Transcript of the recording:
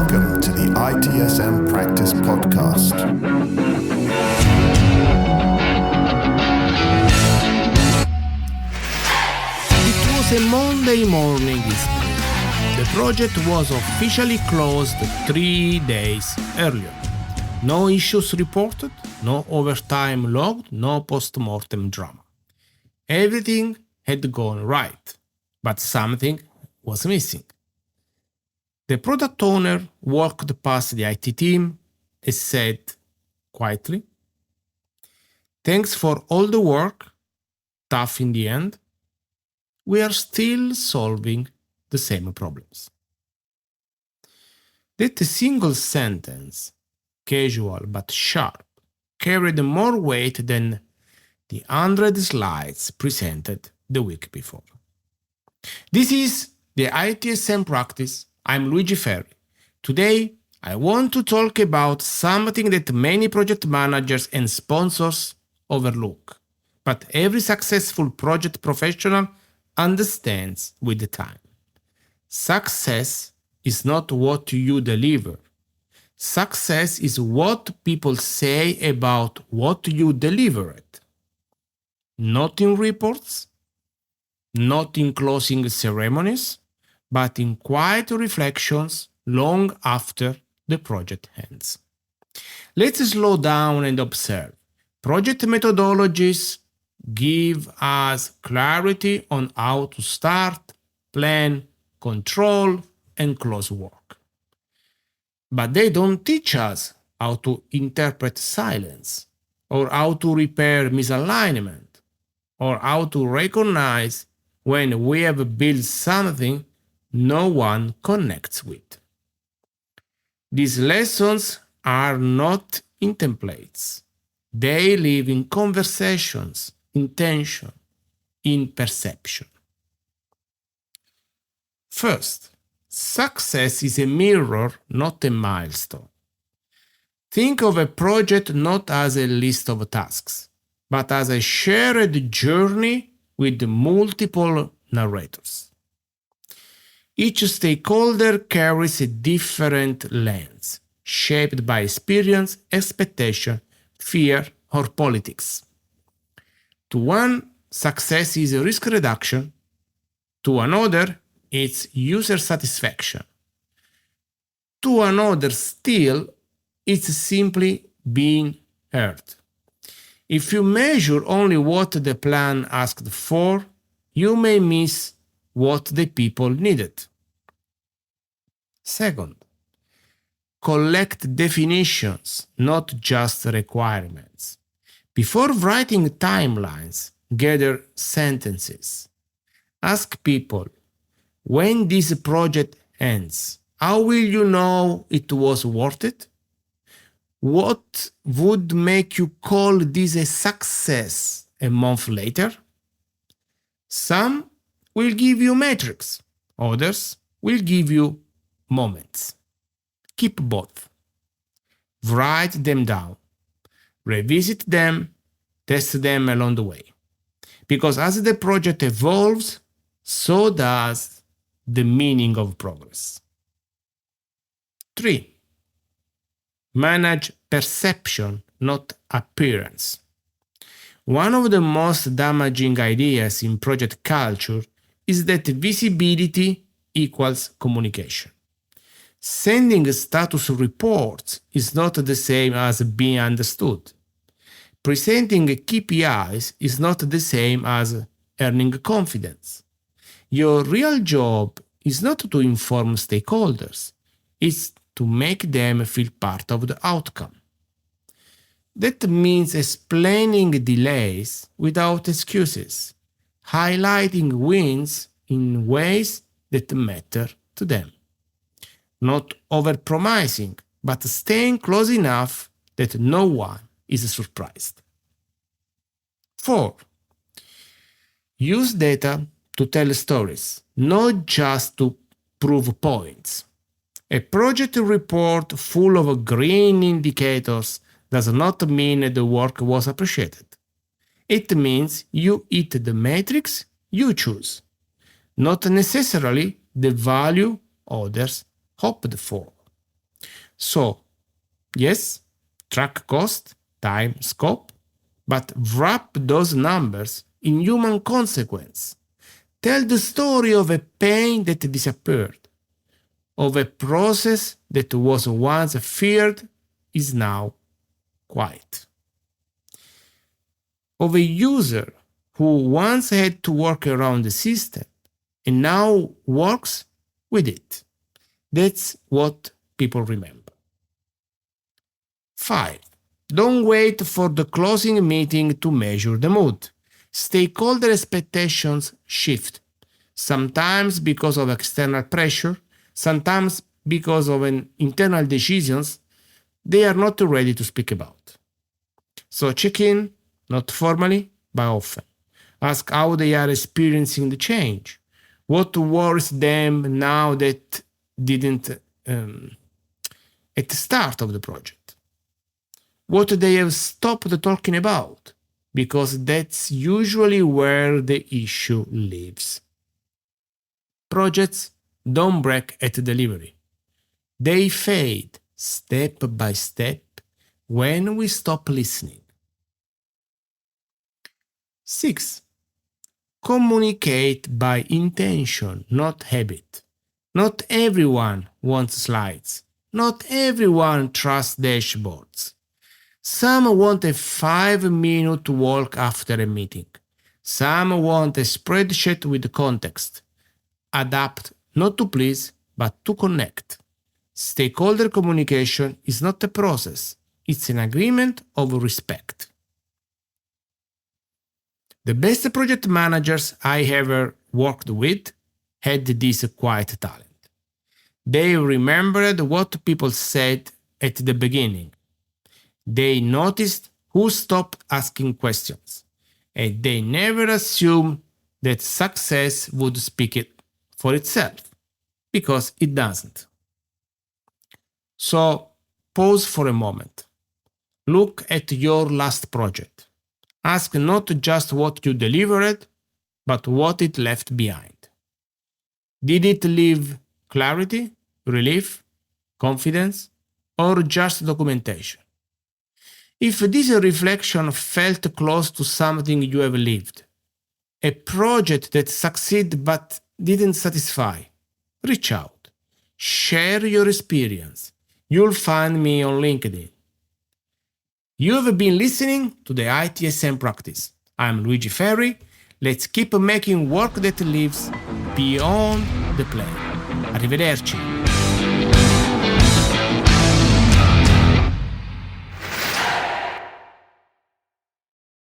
Welcome to the ITSM Practice Podcast. It was a Monday morning in spring. The project was officially closed 3 days earlier. No issues reported, no overtime logged, no post-mortem drama. Everything had gone right, but something was missing. The product owner walked past the IT team and said quietly, "Thanks for all the work, tough in the end. We are still solving the same problems." That single sentence, casual but sharp, carried more weight than the 100 slides presented the week before. This is the ITSM Practice. I'm Luigi Ferri. Today, I want to talk about something that many project managers and sponsors overlook, but every successful project professional understands with the time. Success is not what you deliver. Success is what people say about what you delivered. Not in reports, not in closing ceremonies, but in quiet reflections long after the project ends. Let's slow down and observe. Project methodologies give us clarity on how to start, plan, control, and close work. But they don't teach us how to interpret silence, or how to repair misalignment, or how to recognize when we have built something no one connects with. These lessons are not in templates. They live in conversations, in tension, in perception. First, success is a mirror, not a milestone. Think of a project not as a list of tasks, but as a shared journey with multiple narrators. Each stakeholder carries a different lens, shaped by experience, expectation, fear, or politics. To one, success is risk reduction. To another, it's user satisfaction. To another still, it's simply being heard. If you measure only what the plan asked for, you may miss what the people needed. Second, collect definitions, not just requirements. Before writing timelines, gather sentences. Ask people, when this project ends, how will you know it was worth it? What would make you call this a success a month later? Some will give you metrics, others will give you moments. Keep both. Write them down. Revisit them, test them along the way. Because as the project evolves, so does the meaning of progress. 3. Manage perception, not appearance. One of the most damaging ideas in project culture is that visibility equals communication. Sending status reports is not the same as being understood. Presenting KPIs is not the same as earning confidence. Your real job is not to inform stakeholders, it's to make them feel part of the outcome. That means explaining delays without excuses, highlighting wins in ways that matter to them. Not overpromising, but staying close enough that no one is surprised. 4. Use data to tell stories, not just to prove points. A project report full of green indicators does not mean the work was appreciated. It means you hit the metrics you choose, not necessarily the value others hoped for. So, yes, track cost, time, scope, but wrap those numbers in human consequence. Tell the story of a pain that disappeared, of a process that was once feared is now quiet, of a user who once had to work around the system and now works with it. That's what people remember. 5. Don't wait for the closing meeting to measure the mood. Stakeholder expectations shift, sometimes because of external pressure, sometimes because of an internal decisions they are not ready to speak about. So check in, not formally, but often. Ask how they are experiencing the change. What worries them now that didn't at the start of the project? What they have stopped talking about? Because that's usually where the issue lives. Projects don't break at delivery. They fade step by step when we stop listening. 6. Communicate by intention, not habit. Not everyone wants slides. Not everyone trusts dashboards. Some want a 5-minute walk after a meeting. Some want a spreadsheet with context. Adapt not to please, but to connect. Stakeholder communication is not a process, it's an agreement of respect. The best project managers I ever worked with had this quiet talent. They remembered what people said at the beginning. They noticed who stopped asking questions, and they never assumed that success would speak it for itself, because it doesn't. So, pause for a moment. Look at your last project. Ask not just what you delivered, but what it left behind. Did it leave clarity, relief, confidence, or just documentation? If this reflection felt close to something you have lived, a project that succeeded but didn't satisfy, reach out. Share your experience. You'll find me on LinkedIn. You have been listening to the ITSM practice. I'm Luigi Ferri. Let's keep making work that lives beyond the plan. Arrivederci.